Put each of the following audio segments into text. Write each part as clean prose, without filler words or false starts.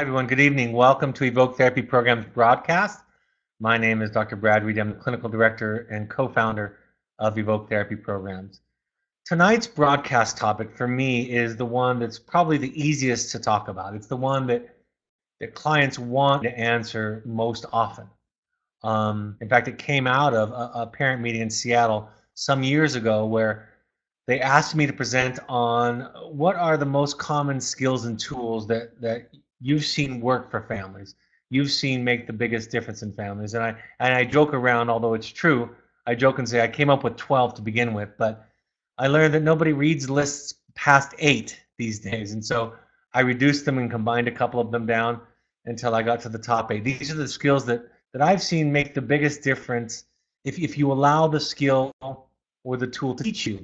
Everyone, good evening. Welcome to Evoke Therapy Program's broadcast. My name is Dr. Brad Reed. I'm the clinical director and co-founder of Evoke Therapy Programs. Tonight's broadcast topic for me is the one that's probably the easiest to talk about. It's the one that clients want to answer most often. In fact, it came out of a parent meeting in Seattle some years ago where they asked me to present on what are the most common skills and tools that you've seen work for families, you've seen make the biggest difference in families. And I joke around, although it's true, I joke and say I came up with 12 to begin with, but I learned that nobody reads lists past 8 these days. And so I reduced them and combined a couple of them down until I got to the top 8. These are the skills that I've seen make the biggest difference if you allow the skill or the tool to teach you.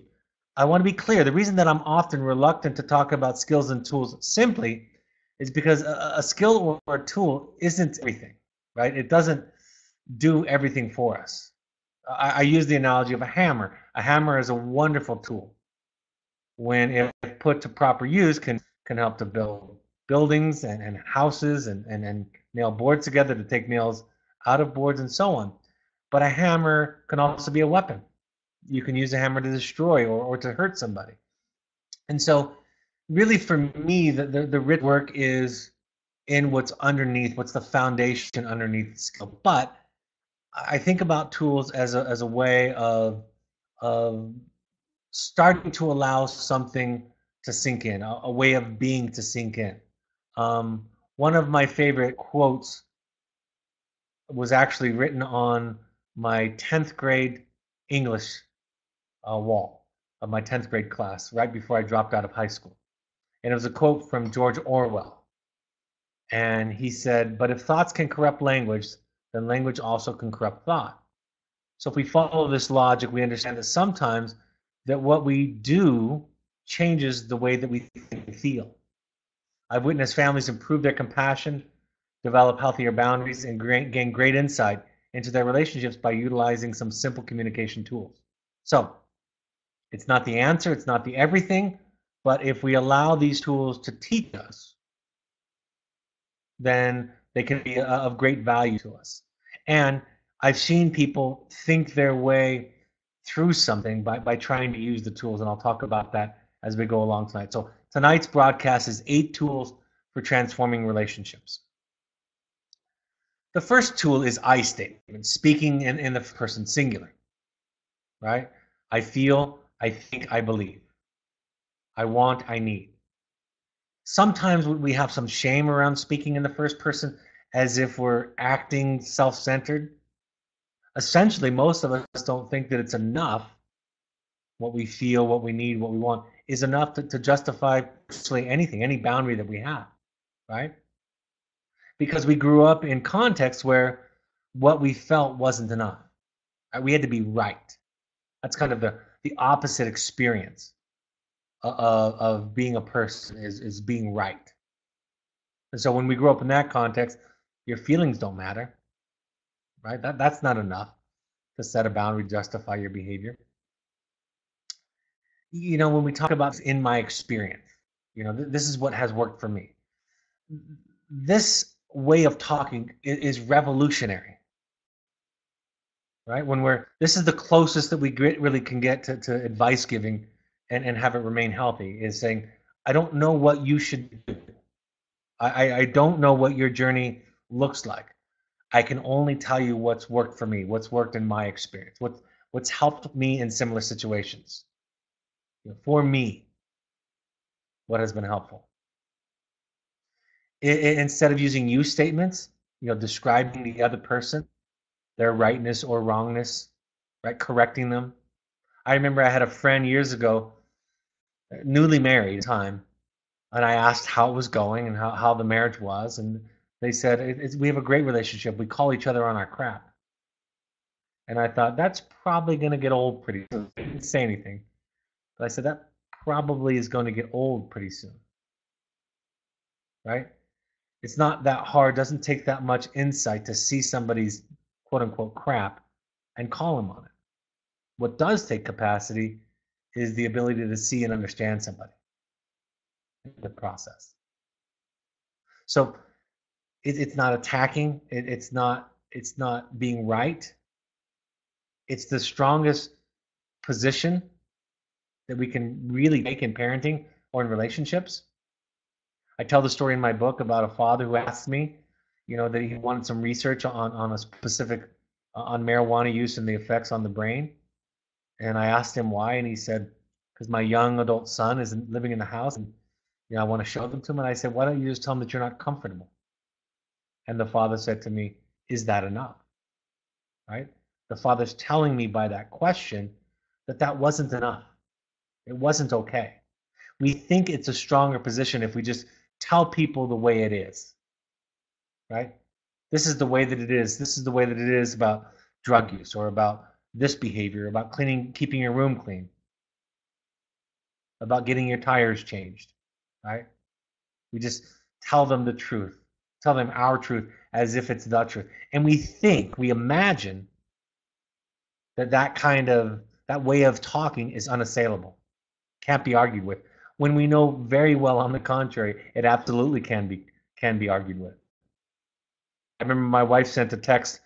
I want to be clear. The reason that I'm often reluctant to talk about skills and tools simply is because a skill or a tool isn't everything, right? It doesn't do everything for us. I use the analogy of a hammer. A hammer is a wonderful tool. When if put to proper use, can help to build buildings and houses and nail boards together, to take nails out of boards and so on. But a hammer can also be a weapon. You can use a hammer to destroy or to hurt somebody. And so really for me, the rich work is in what's underneath, what's the foundation underneath the skill. But I think about tools as a way of starting to allow something to sink in, a way of being to sink in. One of my favorite quotes was actually written on my 10th grade English wall of my 10th grade class right before I dropped out of high school. And it was a quote from George Orwell. And he said, "But if thoughts can corrupt language, then language also can corrupt thought." So if we follow this logic, we understand that sometimes that what we do changes the way that we think and feel. I've witnessed families improve their compassion, develop healthier boundaries, and gain great insight into their relationships by utilizing some simple communication tools. So it's not the answer, it's not the everything, but if we allow these tools to teach us, then they can be of great value to us. And I've seen people think their way through something by trying to use the tools, and I'll talk about that as we go along tonight. So tonight's broadcast is 8 tools for transforming relationships. The first tool is I statement, speaking in the person singular, right? I feel, I think, I believe. I want, I need. Sometimes we have some shame around speaking in the first person as if we're acting self-centered. Essentially, most of us don't think that it's enough. What we feel, what we need, what we want is enough to justify virtually anything, any boundary that we have, right? Because we grew up in contexts where what we felt wasn't enough. Right? We had to be right. That's kind of the opposite experience of being a person is being right. And so when we grow up in that context, your feelings don't matter, right? That's not enough to set a boundary, justify your behavior. You know, when we talk about in my experience, you know, this is what has worked for me. This way of talking is revolutionary, right? This is the closest that we really can get to advice giving and have it remain healthy, is saying, I don't know what you should do. I don't know what your journey looks like. I can only tell you what's worked for me, what's worked in my experience, what's helped me in similar situations. You know, for me, what has been helpful. Instead of using you statements, you know, describing the other person, their rightness or wrongness, right, correcting them. I remember I had a friend years ago, newly married at the time, and I asked how it was going and how the marriage was, and they said, we have a great relationship. We call each other on our crap. And I thought, that's probably going to get old pretty soon. I didn't say anything. But I said, that probably is going to get old pretty soon. Right? It's not that hard. It doesn't take that much insight to see somebody's quote-unquote crap and call them on it. What does take capacity is the ability to see and understand somebody in the process. So It's not attacking. It's not being right. It's the strongest position that we can really take in parenting or in relationships. I tell the story in my book about a father who asked me, that he wanted some research on a specific on marijuana use and the effects on the brain. And I asked him why, and he said, because my young adult son is living in the house, and I want to show them to him. And I said, why don't you just tell him that you're not comfortable? And the father said to me, is that enough? Right? The father's telling me by that question that wasn't enough. It wasn't okay. We think it's a stronger position if we just tell people the way it is, right? This is the way that it is. This is the way that it is about drug use, or about this behavior, about keeping your room clean, about getting your tires changed, right? We just tell them the truth, tell them our truth as if it's the truth. And we imagine that way of talking is unassailable, can't be argued with, when we know very well on the contrary, it absolutely can be argued with. I remember my wife sent a text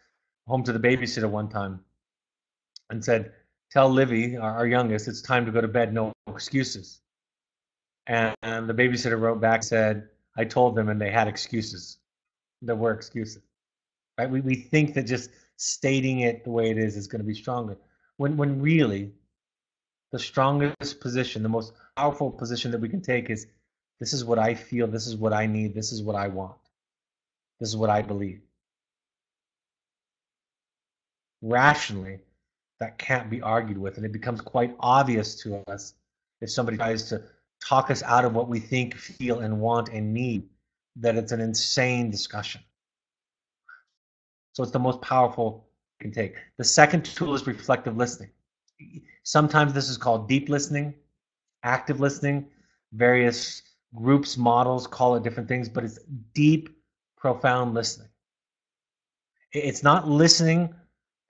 home to the babysitter one time and said, tell Livy, our youngest, it's time to go to bed, no excuses. And the babysitter wrote back, said, I told them, and they had excuses. There were excuses. Right? We think that just stating it the way it is going to be stronger. When really, the strongest position, the most powerful position that we can take is, this is what I feel, this is what I need, this is what I want, this is what I believe. Rationally, that can't be argued with, and it becomes quite obvious to us if somebody tries to talk us out of what we think, feel, and want and need, that it's an insane discussion. So it's the most powerful you can take. The second tool is reflective listening. Sometimes this is called deep listening, active listening. Various groups, models call it different things, but it's deep, profound listening. It's not listening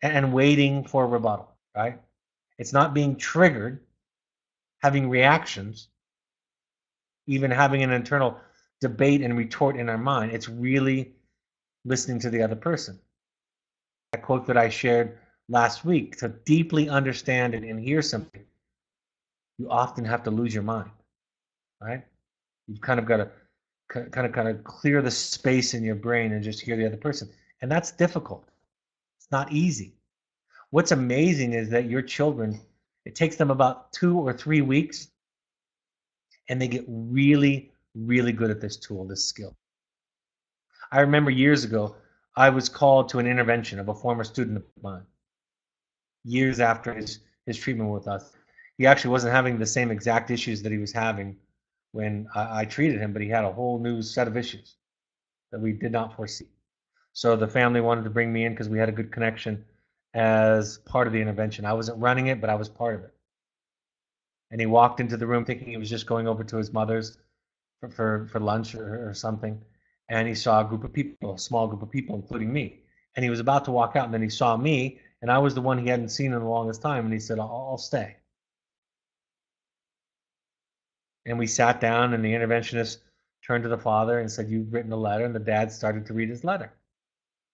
and waiting for a rebuttal, right? It's not being triggered, having reactions, even having an internal debate and retort in our mind. It's really listening to the other person. That quote that I shared last week, to deeply understand and hear something, you often have to lose your mind, right? You've kind of got to kind of clear the space in your brain and just hear the other person. And that's difficult. It's not easy. What's amazing is that your children, it takes them about 2 or 3 weeks, and they get really, really good at this tool, this skill. I remember years ago, I was called to an intervention of a former student of mine, years after his treatment with us. He actually wasn't having the same exact issues that he was having when I treated him, but he had a whole new set of issues that we did not foresee. So the family wanted to bring me in because we had a good connection as part of the intervention. I wasn't running it, but I was part of it. And he walked into the room thinking he was just going over to his mother's for lunch or something. And he saw a group of people, a small group of people, including me. And he was about to walk out, and then he saw me, and I was the one he hadn't seen in the longest time. And he said, I'll stay. And we sat down, and the interventionist turned to the father and said, you've written a letter. And the dad started to read his letter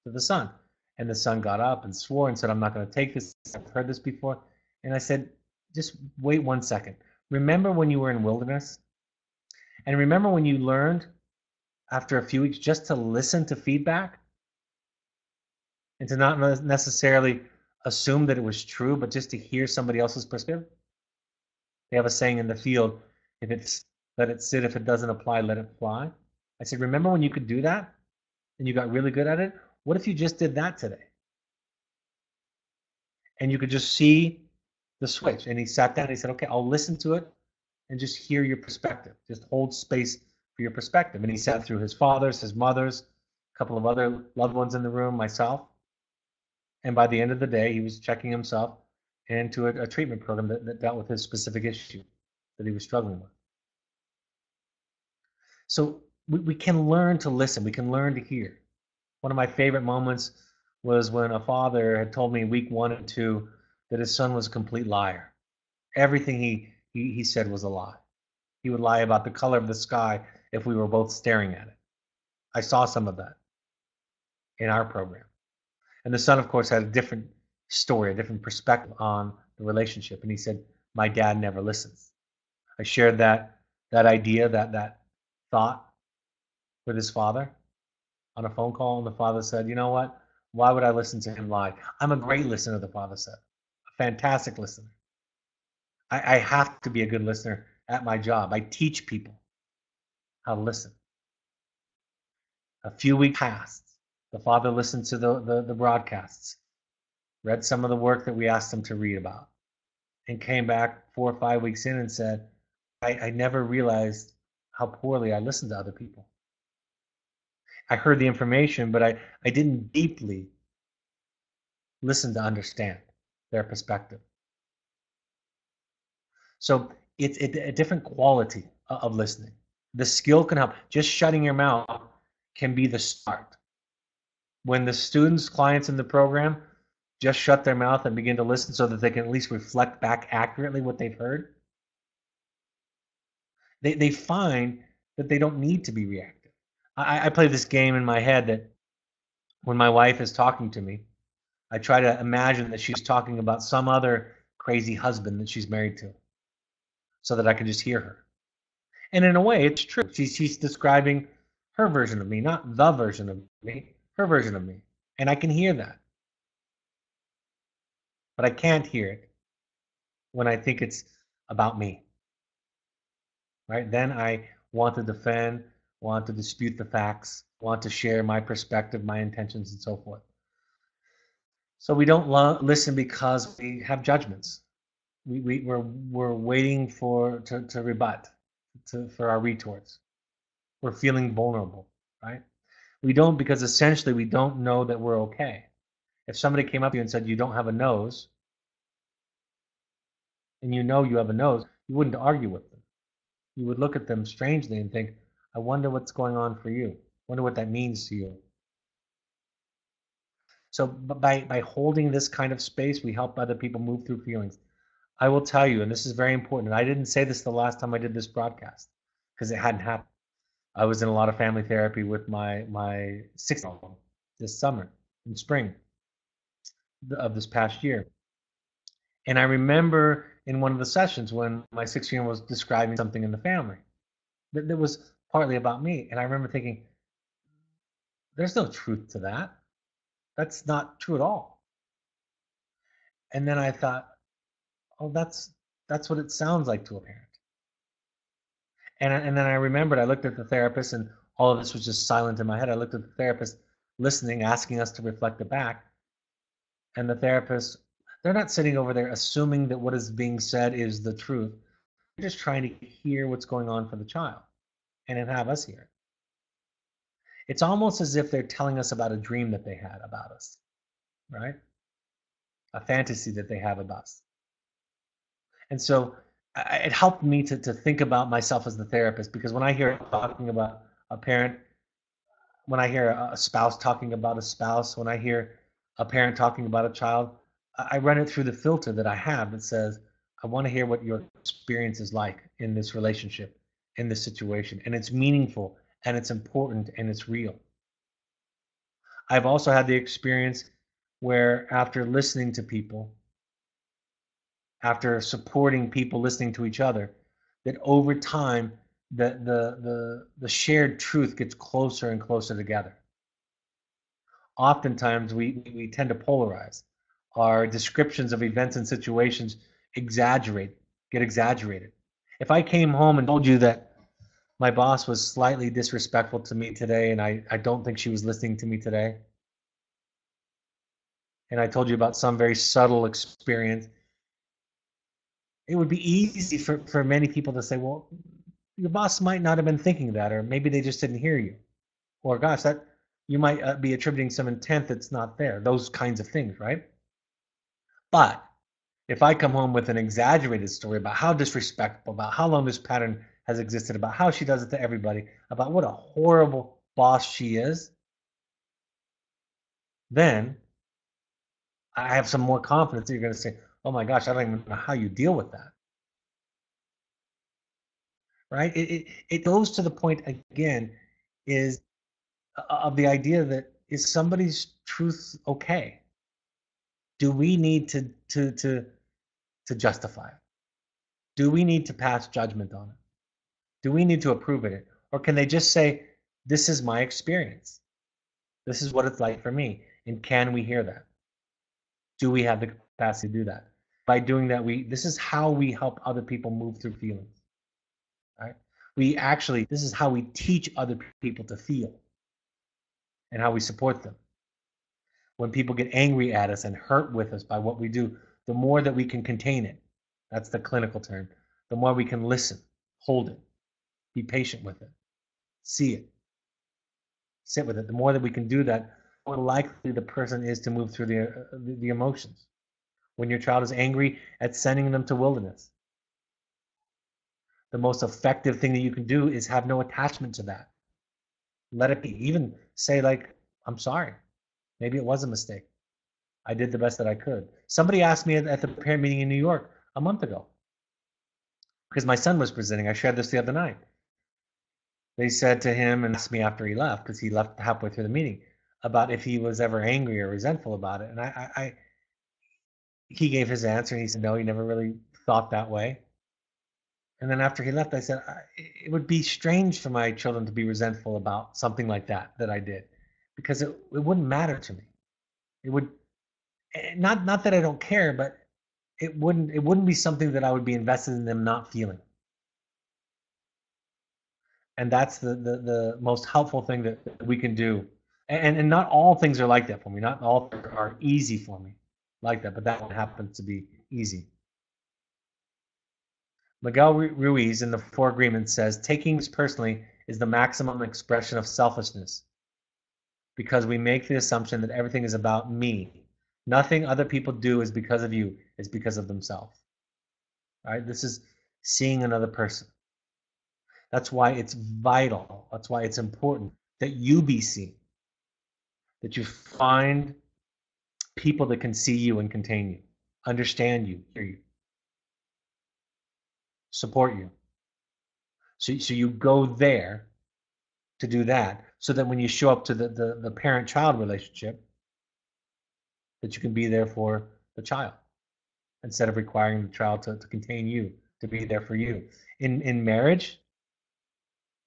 to the son. And the son got up and swore and said, I'm not going to take this. I've heard this before. And I said, just wait 1 second. Remember when you were in wilderness? And remember when you learned after a few weeks just to listen to feedback and to not necessarily assume that it was true, but just to hear somebody else's perspective? They have a saying in the field, if it's let it sit, if it doesn't apply, let it fly. I said, remember when you could do that and you got really good at it? What if you just did that today? And you could just see the switch. And he sat down and he said, okay, I'll listen to it and just hear your perspective. Just hold space for your perspective. And he sat through his father's, his mother's, a couple of other loved ones in the room, myself. And by the end of the day, he was checking himself into a treatment program that dealt with his specific issue that he was struggling with. So we can learn to listen. We can learn to hear. One of my favorite moments was when a father had told me week 1 and 2 that his son was a complete liar. Everything he said was a lie. He would lie about the color of the sky if we were both staring at it. I saw some of that. in our program. And the son, of course, had a different story, a different perspective on the relationship. And he said, my dad never listens. I shared that idea, that thought with his father on a phone call, and the father said, you know what? Why would I listen to him lie? I'm a great listener, the father said. A fantastic listener. I have to be a good listener at my job. I teach people how to listen. A few weeks passed. The father listened to the broadcasts, read some of the work that we asked him to read about, and came back 4 or 5 weeks in and said, I never realized how poorly I listened to other people. I heard the information, but I didn't deeply listen to understand their perspective. So it's a different quality of listening. The skill can help. Just shutting your mouth can be the start. When the students, clients in the program just shut their mouth and begin to listen so that they can at least reflect back accurately what they've heard, they find that they don't need to be reactive. I play this game in my head that when my wife is talking to me, I try to imagine that she's talking about some other crazy husband that she's married to so that I can just hear her. And in a way, it's true. She's describing her version of me, not the version of me, her version of me. And I can hear that. But I can't hear it when I think it's about me. Right? Then I want to defend, want to dispute the facts, want to share my perspective, my intentions, and so forth. So we don't listen because we have judgments. We're waiting to rebut, for our retorts. We're feeling vulnerable, right? We don't because essentially we don't know that we're okay. If somebody came up to you and said you don't have a nose, and you know you have a nose, you wouldn't argue with them. You would look at them strangely and think, I wonder what's going on for you. Wonder what that means to you. So by holding this kind of space, we help other people move through feelings. I will tell you, and this is very important, and I didn't say this the last time I did this broadcast because it hadn't happened. I was in a lot of family therapy with my 6-year-old this summer, in spring of this past year. And I remember in one of the sessions when my 6-year-old was describing something in the family that was partly about me. And I remember thinking, there's no truth to that. That's not true at all. And then I thought, oh, that's what it sounds like to a parent. And then I remembered, I looked at the therapist, and all of this was just silent in my head. I looked at the therapist, listening, asking us to reflect it back. And the therapist, they're not sitting over there assuming that what is being said is the truth. They're just trying to hear what's going on for the child and then have us hear it. It's almost as if they're telling us about a dream that they had about us, right? A fantasy that they have about us. And so it helped me to think about myself as the therapist, because when I hear talking about a parent, when I hear a spouse talking about a spouse, when I hear a parent talking about a child, I run it through the filter that I have that says, I want to hear what your experience is like in this relationship, in this situation. And it's meaningful, and it's important, and it's real. I've also had the experience where after listening to people, after supporting people listening to each other, that over time the shared truth gets closer and closer together. Oftentimes we tend to polarize. Our descriptions of events and situations get exaggerated. If I came home and told you that my boss was slightly disrespectful to me today, and I don't think she was listening to me today, and I told you about some very subtle experience, it would be easy for many people to say, well, your boss might not have been thinking that, or maybe they just didn't hear you. Or gosh, that you might be attributing some intent that's not there. Those kinds of things, right? But if I come home with an exaggerated story about how disrespectful, about how long this pattern has existed, about how she does it to everybody, about what a horrible boss she is, then I have some more confidence that you're going to say, oh my gosh, I don't even know how you deal with that. Right? It goes to the point again is of the idea that is somebody's truth okay? Do we need to justify it? Do we need to pass judgment on it? Do we need to approve of it? Or can they just say, this is my experience. This is what it's like for me. And can we hear that? Do we have the capacity to do that? By doing that, this is how we help other people move through feelings. Right? This is how we teach other people to feel and how we support them. When people get angry at us and hurt with us by what we do, the more that we can contain it, that's the clinical term, the more we can listen, hold it, be patient with it, see it, sit with it. The more that we can do that, the more likely the person is to move through the emotions. When your child is angry at sending them to wilderness, the most effective thing that you can do is have no attachment to that. Let it be. Even say, like, I'm sorry. Maybe it was a mistake. I did the best that I could. Somebody asked me at the parent meeting in New York a month ago, because my son was presenting. I shared this the other night. They said to him and asked me after he left, because he left halfway through the meeting, about if he was ever angry or resentful about it. And he gave his answer, and he said, no, he never really thought that way. And then after he left, I said, it would be strange for my children to be resentful about something like that I did, because it wouldn't matter to me. It would, not that I don't care, but it wouldn't be something that I would be invested in them not feeling. And that's the most helpful thing that we can do. And not all things are like that for me. Not all are easy for me like that, but that one happens to be easy. Miguel Ruiz in the Four Agreements says, taking this personally is the maximum expression of selfishness, because we make the assumption that everything is about me. Nothing other people do is because of you, it's because of themselves. All right? This is seeing another person. That's why it's vital. That's why it's important that you be seen, that you find people that can see you and contain you, understand you, hear you, support you. So you go there to do that, so that when you show up to the parent-child relationship, that you can be there for the child instead of requiring the child to contain you, to be there for you. In marriage,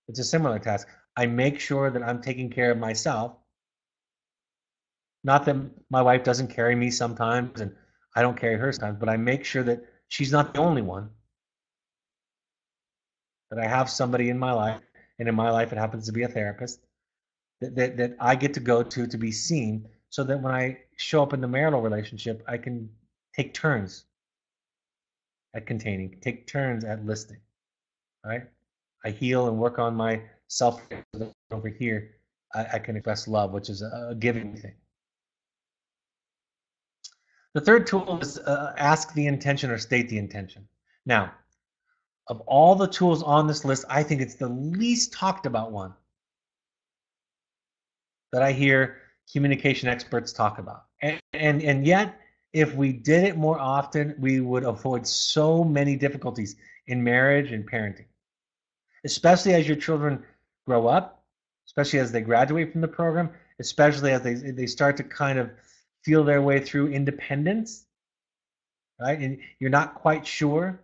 it's a similar task. I make sure that I'm taking care of myself. Not that my wife doesn't carry me sometimes and I don't carry her sometimes, but I make sure that she's not the only one. That I have somebody in my life, and in my life it happens to be a therapist, that I get to go to be seen, so that when I show up in the marital relationship, I can take turns at containing, take turns at listening, right? I heal and work on my self over here. I can express love, which is a giving thing. The third tool is ask the intention or state the intention. Now, of all the tools on this list, I think it's the least talked about one that I hear communication experts talk about. And yet, if we did it more often, we would avoid so many difficulties in marriage and parenting, especially as your children grow up, especially as they graduate from the program, especially as they start to kind of feel their way through independence, right? And you're not quite sure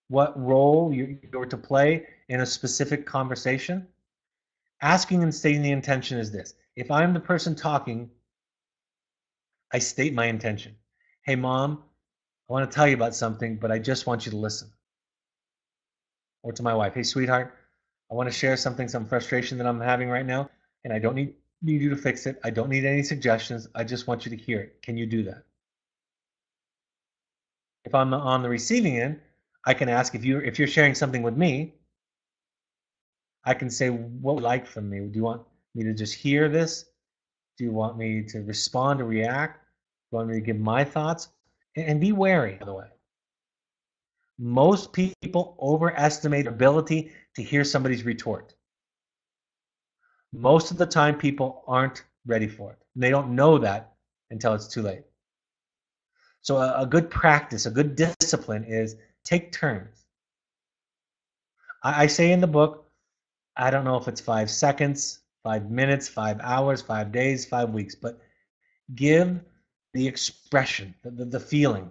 what role you're to play in a specific conversation. Asking and stating the intention is this. If I'm the person talking, I state my intention. Hey, Mom, I want to tell you about something, but I just want you to listen. Or to my wife, hey, sweetheart, I want to share something, some frustration that I'm having right now, and I don't need you to fix it. I don't need any suggestions. I just want you to hear it. Can you do that? If I'm on the receiving end, I can ask, if you're sharing something with me, I can say, what would you like from me? Do you want me to just hear this? Do you want me to respond or react? Do you want me to give my thoughts? And be wary, by the way. Most people overestimate their ability to hear somebody's retort. Most of the time, people aren't ready for it. And they don't know that until it's too late. So a good practice, a good discipline is take turns. I say in the book, I don't know if it's 5 seconds, 5 minutes, 5 hours, 5 days, 5 weeks, but give the expression, the feeling,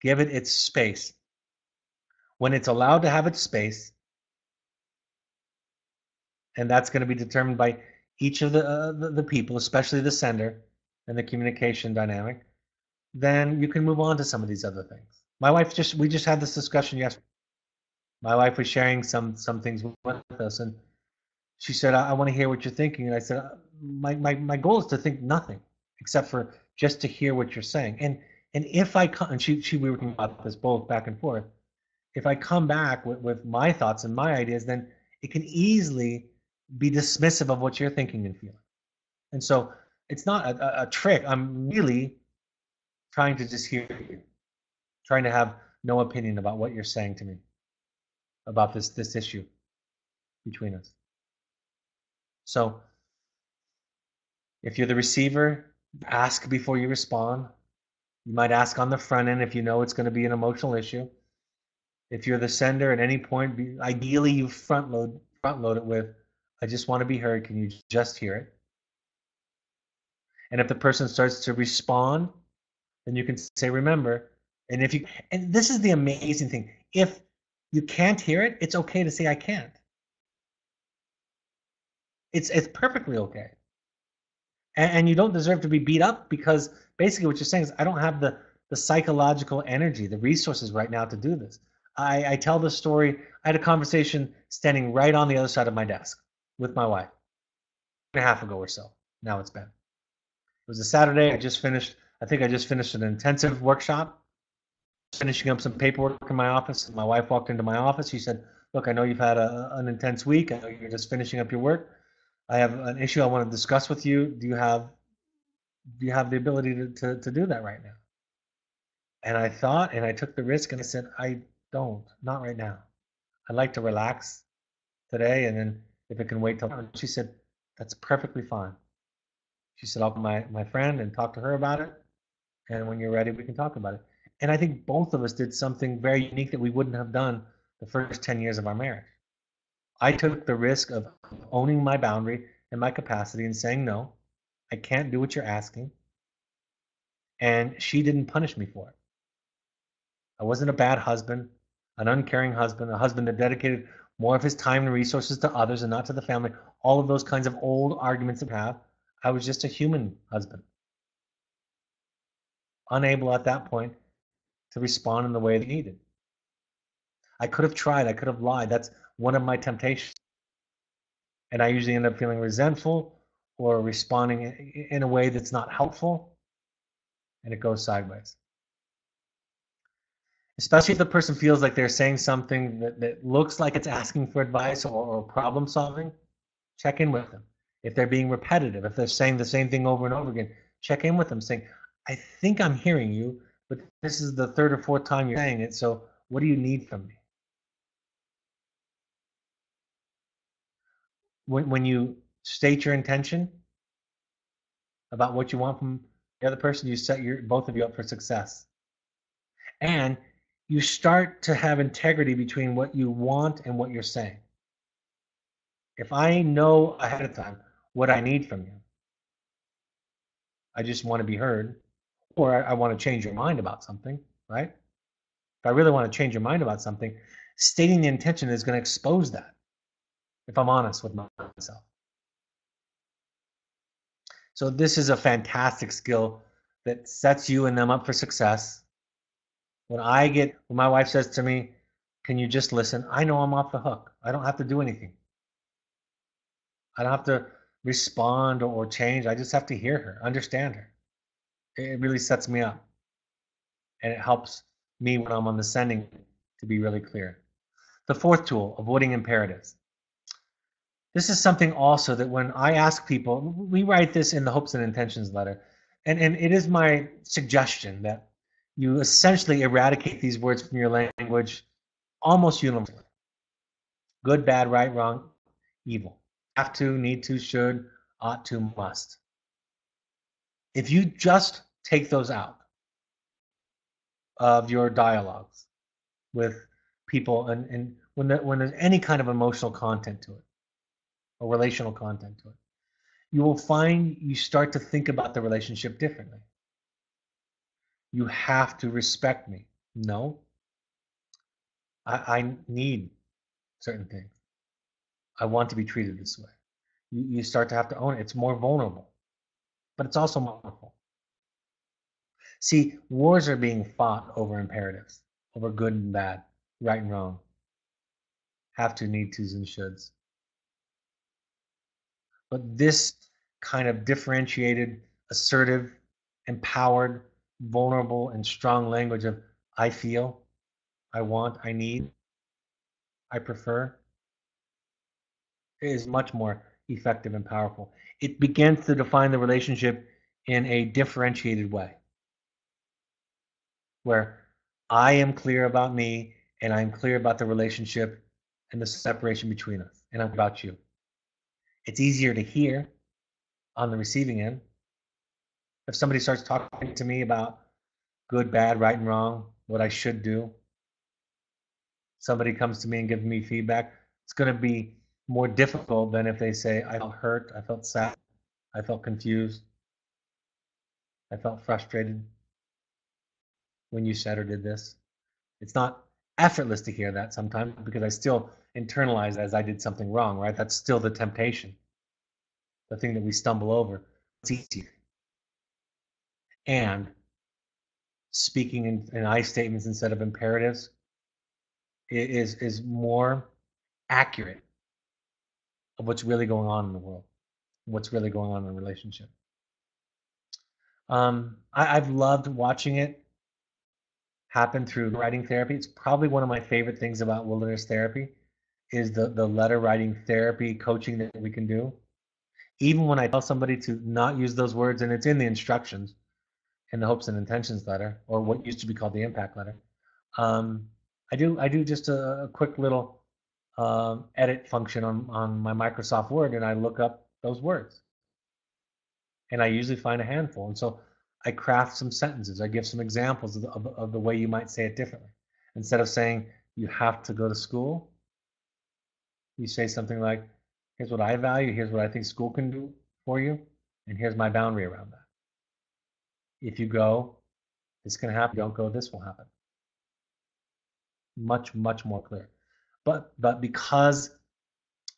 give it its space. When it's allowed to have its space, and that's going to be determined by each of the people, especially the sender and the communication dynamic, then you can move on to some of these other things. We just had this discussion yesterday. My wife was sharing some things with us, and she said, I want to hear what you're thinking. And I said, my goal is to think nothing except for just to hear what you're saying. And if I come, and we were talking about this both back and forth, if I come back with my thoughts and my ideas, then it can easily be dismissive of what you're thinking and feeling. And so it's not a trick. I'm really trying to just hear you, trying to have no opinion about what you're saying to me about this issue between us. So if you're the receiver, ask before you respond. You might ask on the front end if you know it's going to be an emotional issue. If you're the sender, at any point, ideally you front load it with, I just want to be heard. Can you just hear it? And if the person starts to respond, then you can say, remember. And this is the amazing thing. If you can't hear it, it's okay to say I can't. It's perfectly okay. And you don't deserve to be beat up, because basically what you're saying is, I don't have the psychological energy, the resources right now to do this. I tell the story. I had a conversation standing right on the other side of my desk with my wife a half ago or so. Now it's been. It was a Saturday. I think I just finished an intensive workshop, finishing up some paperwork in my office. My wife walked into my office. She said, look, I know you've had an intense week. I know you're just finishing up your work. I have an issue I want to discuss with you. Do you have the ability to do that right now? And I thought, and I took the risk, and I said, I don't, not right now. I'd like to relax today, and then if it can wait till. And she said, that's perfectly fine. She said, I'll call my friend and talk to her about it, and when you're ready, we can talk about it. And I think both of us did something very unique that we wouldn't have done the first 10 years of our marriage. I took the risk of owning my boundary and my capacity and saying, no, I can't do what you're asking. And she didn't punish me for it. I wasn't a bad husband, an uncaring husband, a husband that dedicated more of his time and resources to others and not to the family. All of those kinds of old arguments that we have. I was just a human husband, unable at that point to respond in the way they needed. I could have tried. I could have lied. That's one of my temptations. And I usually end up feeling resentful or responding in a way that's not helpful, and it goes sideways. Especially if the person feels like they're saying something that looks like it's asking for advice or problem solving, check in with them. If they're being repetitive, if they're saying the same thing over and over again, check in with them saying, I think I'm hearing you, but this is the third or fourth time you're saying it, so what do you need from me? When you state your intention about what you want from the other person, you set both of you up for success. And you start to have integrity between what you want and what you're saying. If I know ahead of time what I need from you, I just want to be heard, or I want to change your mind about something, right? If I really want to change your mind about something, stating the intention is going to expose that, if I'm honest with myself. So this is a fantastic skill that sets you and them up for success. When my wife says to me, can you just listen? I know I'm off the hook. I don't have to do anything. I don't have to respond or change. I just have to hear her, understand her. It really sets me up. And it helps me when I'm on the sending to be really clear. The fourth tool, avoiding imperatives. This is something also that when I ask people, we write this in the hopes and intentions letter. And it is my suggestion that you essentially eradicate these words from your language almost universally. Good, bad, right, wrong, evil. Have to, need to, should, ought to, must. If you just take those out of your dialogues with people, and when there's any kind of emotional content to it, or relational content to it, you will find you start to think about the relationship differently. You have to respect me. No, I need certain things. I want to be treated this way. You start to have to own it. It's more vulnerable, but it's also more powerful. See, wars are being fought over imperatives, over good and bad, right and wrong, have to, need tos, and shoulds. But this kind of differentiated, assertive, empowered, vulnerable, and strong language of I feel, I want, I need, I prefer is much more effective and powerful. It begins to define the relationship in a differentiated way, where I am clear about me and I'm clear about the relationship and the separation between us, and I'm about you. It's easier to hear on the receiving end. If somebody starts talking to me about good, bad, right, and wrong, what I should do, somebody comes to me and gives me feedback, it's going to be more difficult than if they say, I felt hurt, I felt sad, I felt confused, I felt frustrated when you said or did this. It's not effortless to hear that sometimes because I still internalize as I did something wrong, right? That's still the temptation, the thing that we stumble over. It's easier. And speaking in I statements instead of imperatives is more accurate of what's really going on in the world, what's really going on in a relationship. I've loved watching it happen through writing therapy. It's probably one of my favorite things about wilderness therapy is the letter writing therapy coaching that we can do. Even when I tell somebody to not use those words, and it's in the instructions in the hopes and intentions letter, or what used to be called the impact letter, I do just a quick little edit function on my Microsoft Word, and I look up those words. And I usually find a handful. And so I craft some sentences. I give some examples of the way you might say it differently. Instead of saying, you have to go to school, you say something like, here's what I value, here's what I think school can do for you, and here's my boundary around that. If you go, this can happen. Don't go, this will happen. Much, much more clear. But because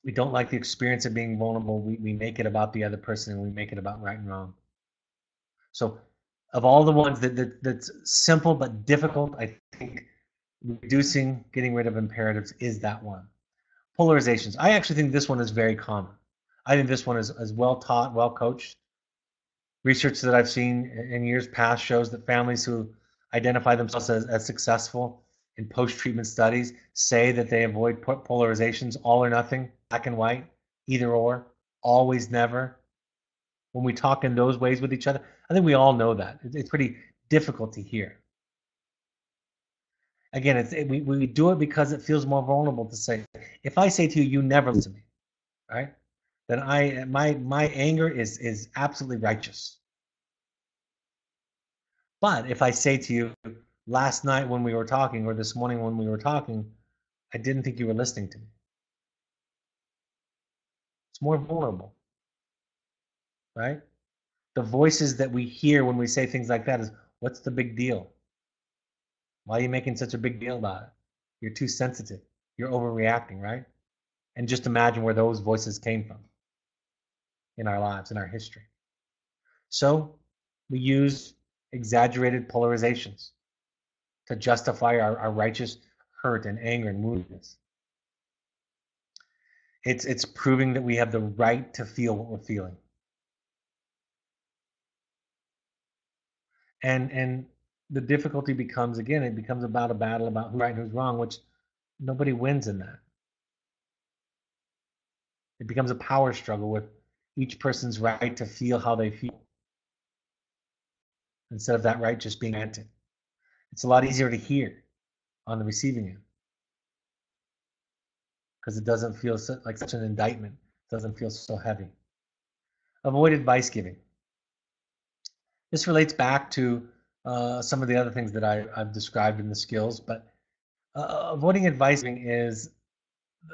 we don't like the experience of being vulnerable, we make it about the other person, and we make it about right and wrong. So of all the ones that's simple but difficult, I think reducing, getting rid of imperatives is that one. Polarizations. I actually think this one is very common. I think this one is well taught, well coached. Research that I've seen in years past shows that families who identify themselves as successful in post-treatment studies say that they avoid polarizations, all or nothing, black and white, either or, always, never. When we talk in those ways with each other, I think we all know that. It's pretty difficult to hear. Again, we do it because it feels more vulnerable to say, if I say to you, you never listen to me, right? Then my anger is absolutely righteous. But if I say to you, last night when we were talking, or this morning when we were talking, I didn't think you were listening to me. It's more vulnerable, right? The voices that we hear when we say things like that is, what's the big deal? Why are you making such a big deal about it? You're too sensitive. You're overreacting, right? And just imagine where those voices came from in our lives, in our history. So we use exaggerated polarizations to justify our righteous hurt and anger and woundedness. It's proving that we have the right to feel what we're feeling. And the difficulty becomes, again, it becomes about a battle about who's right and who's wrong, which nobody wins in that. It becomes a power struggle with each person's right to feel how they feel, instead of that right just being granted. It's a lot easier to hear on the receiving end because it doesn't feel like such an indictment. It doesn't feel so heavy. Avoid advice giving. This relates back to some of the other things that I've described in the skills, but avoiding advice giving is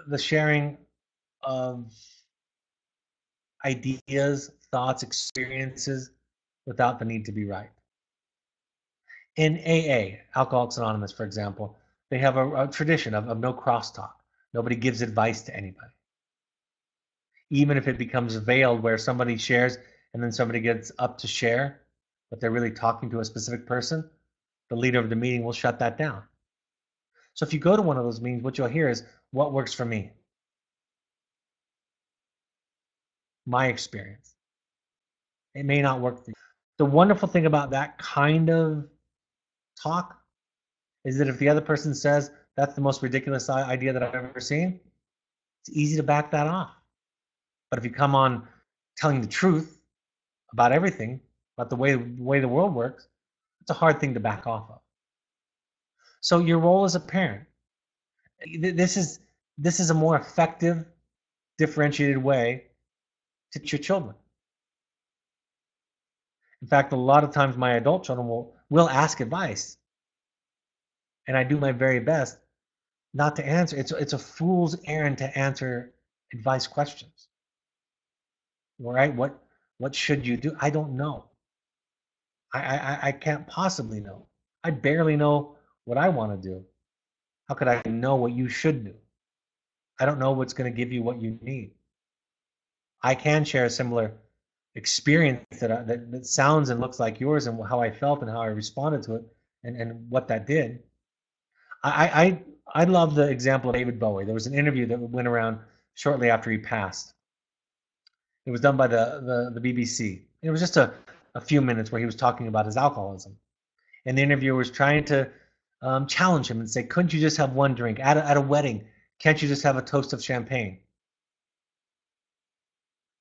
the sharing of ideas, thoughts, experiences without the need to be right. In AA, Alcoholics Anonymous, for example, they have a tradition of no crosstalk. Nobody gives advice to anybody. Even if it becomes veiled where somebody shares and then somebody gets up to share, but they're really talking to a specific person, the leader of the meeting will shut that down. So if you go to one of those meetings, what you'll hear is, what works for me? My experience. It may not work for you. The wonderful thing about that kind of talk is that if the other person says, that's the most ridiculous idea that I've ever seen, it's easy to back that off. But if you come on telling the truth about everything, about the way the world works, it's a hard thing to back off of. So your role as a parent, this is a more effective, differentiated way to teach your children. In fact, a lot of times my adult children will ask advice, and I do my very best not to answer. It's a fool's errand to answer advice questions. All right, what should you do? I don't know. I can't possibly know. I barely know what I want to do. How could I know what you should do? I don't know what's going to give you what you need. I can share a similar experience that sounds and looks like yours and how I felt and how I responded to it and what that did. I love the example of David Bowie. There was an interview that went around shortly after he passed. It was done by the BBC. It was just a few minutes where he was talking about his alcoholism. And the interviewer was trying to challenge him and say, couldn't you just have one drink? At a wedding, can't you just have a toast of champagne?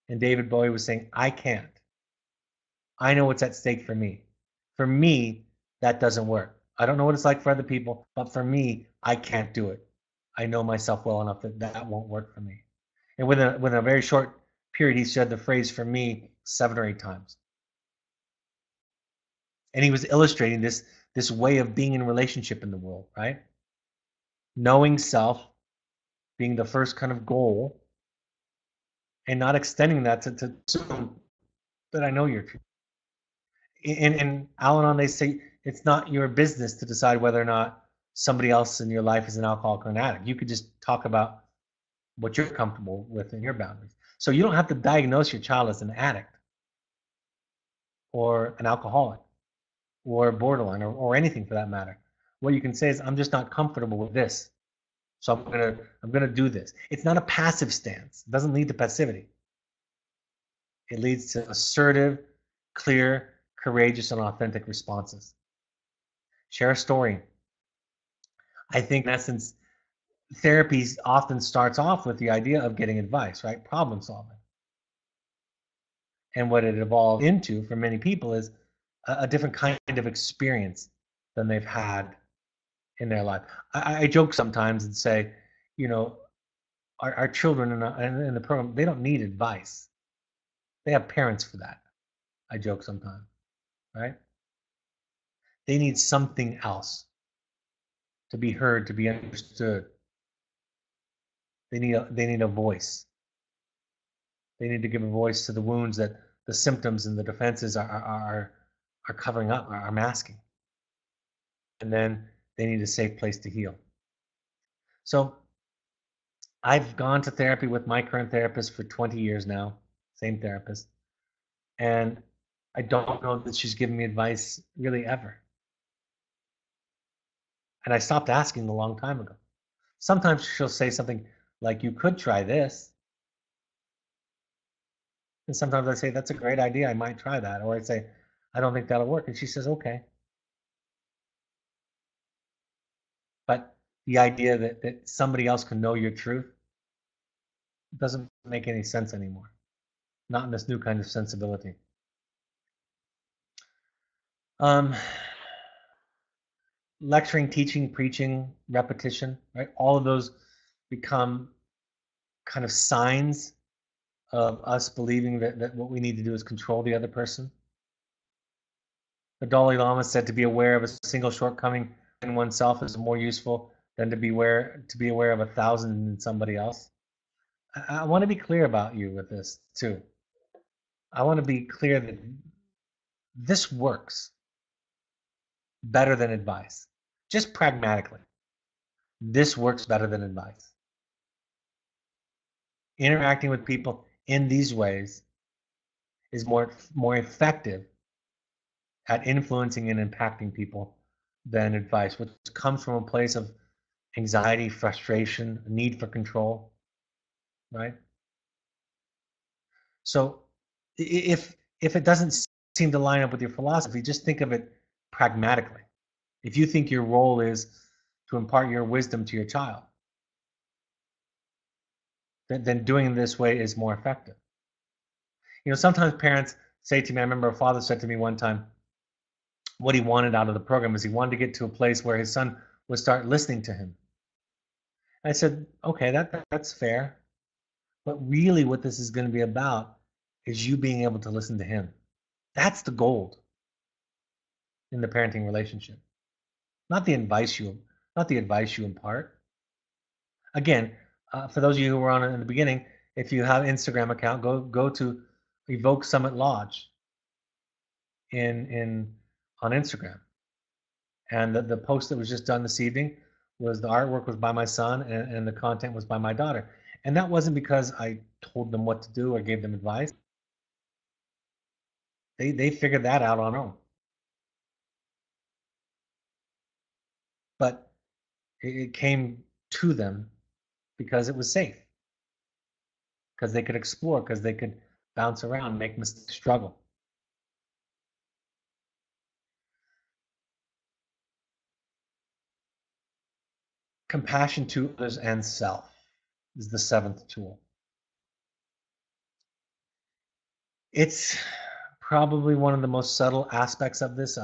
And David Bowie was saying, I can't. I know what's at stake for me. For me, that doesn't work. I don't know what it's like for other people, but for me, I can't do it. I know myself well enough that that won't work for me. And within a very short period, he said the phrase for me 7 or 8 times. And he was illustrating this way of being in relationship in the world, right? Knowing self being the first kind of goal and not extending that to assume that I know you're true. In Al-Anon, they say it's not your business to decide whether or not somebody else in your life is an alcoholic or an addict. You could just talk about what you're comfortable with in your boundaries. So you don't have to diagnose your child as an addict or an alcoholic or borderline or anything for that matter. What you can say is, I'm just not comfortable with this. So I'm gonna do this. It's not a passive stance. It doesn't lead to passivity. It leads to assertive, clear, courageous, and authentic responses. Share a story. I think in essence, therapy often starts off with the idea of getting advice, right? Problem solving. And what it evolved into for many people is a different kind of experience than they've had in their life. I joke sometimes and say, you know, our children in the program, they don't need advice. They have parents for that. I joke sometimes, right? They need something else to be heard, to be understood. They need a voice. They need to give a voice to the wounds that the symptoms and the defenses are covering up, are masking. And then they need a safe place to heal. So I've gone to therapy with my current therapist for 20 years now, same therapist. And I don't know that she's given me advice really ever. And I stopped asking a long time ago. Sometimes she'll say something like, you could try this. And sometimes I say, that's a great idea. I might try that. Or I say, I don't think that'll work. And she says, okay. But the idea that somebody else can know your truth doesn't make any sense anymore. Not in this new kind of sensibility. Lecturing, teaching, preaching, repetition, right? All of those become kind of signs of us believing that what we need to do is control the other person. The Dalai Lama said to be aware of a single shortcoming in oneself is more useful than to be aware of 1,000 in somebody else. I want to be clear about you with this too. I want to be clear that this works better than advice. Just pragmatically, this works better than advice. Interacting with people in these ways is more effective at influencing and impacting people than advice, which comes from a place of anxiety, frustration, need for control, right? So if it doesn't seem to line up with your philosophy, just think of it pragmatically. If you think your role is to impart your wisdom to your child, then doing it this way is more effective. Sometimes parents say to me, I remember a father said to me one time, what he wanted out of the program is he wanted to get to a place where his son would start listening to him. I said, okay, that's fair. But really what this is going to be about is you being able to listen to him. That's the gold in the parenting relationship. Not the advice you impart. Again, for those of you who were on it in the beginning, if you have an Instagram account, go to Evoke Summit Lodge in on Instagram. And the post that was just done this evening was the artwork was by my son and the content was by my daughter. And that wasn't because I told them what to do or gave them advice. They figured that out on their own. But it came to them because it was safe, because they could explore, because they could bounce around, make mistakes, struggle. Compassion to others and self is the seventh tool. It's probably one of the most subtle aspects of this,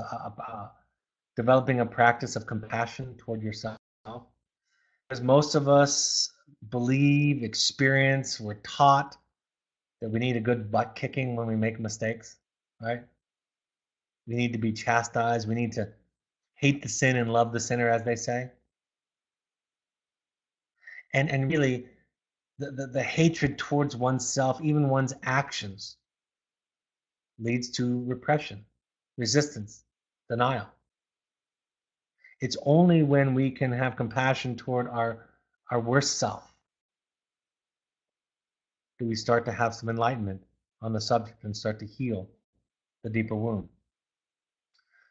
developing a practice of compassion toward yourself. Because most of us believe, experience, we're taught that we need a good butt kicking when we make mistakes, right? We need to be chastised. We need to hate the sin and love the sinner, as they say. And really, the hatred towards oneself, even one's actions, leads to repression, resistance, denial. It's only when we can have compassion toward our worst self do we start to have some enlightenment on the subject and start to heal the deeper wound.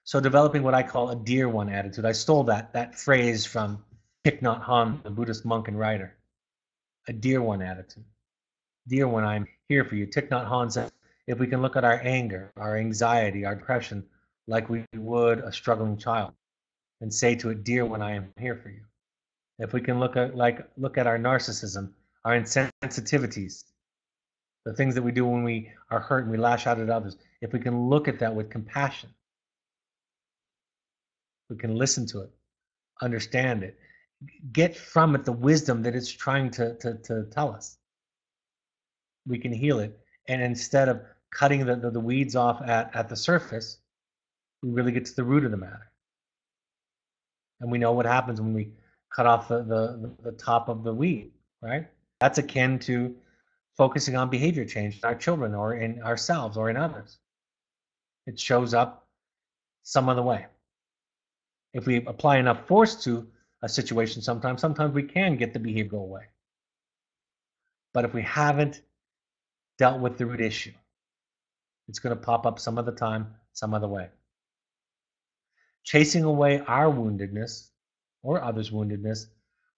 So developing what I call a dear one attitude. I stole that phrase from Thich Nhat Hanh, the Buddhist monk and writer. A dear one attitude. Dear one, I'm here for you. Thich Nhat Hanh says, if we can look at our anger, our anxiety, our depression, like we would a struggling child, and say to it, dear one, I am here for you. If we can look at our narcissism, our insensitivities, the things that we do when we are hurt and we lash out at others, if we can look at that with compassion, we can listen to it, understand it, get from it the wisdom that it's trying to tell us. We can heal it. And instead of cutting the weeds off at the surface, we really get to the root of the matter. And we know what happens when we cut off the top of the weed, right? That's akin to focusing on behavior change in our children or in ourselves or in others. It shows up some other way. If we apply enough force to a situation, sometimes we can get the behavior go away. But if we haven't dealt with the root issue, it's going to pop up some other time, some other way. Chasing away our woundedness or others' woundedness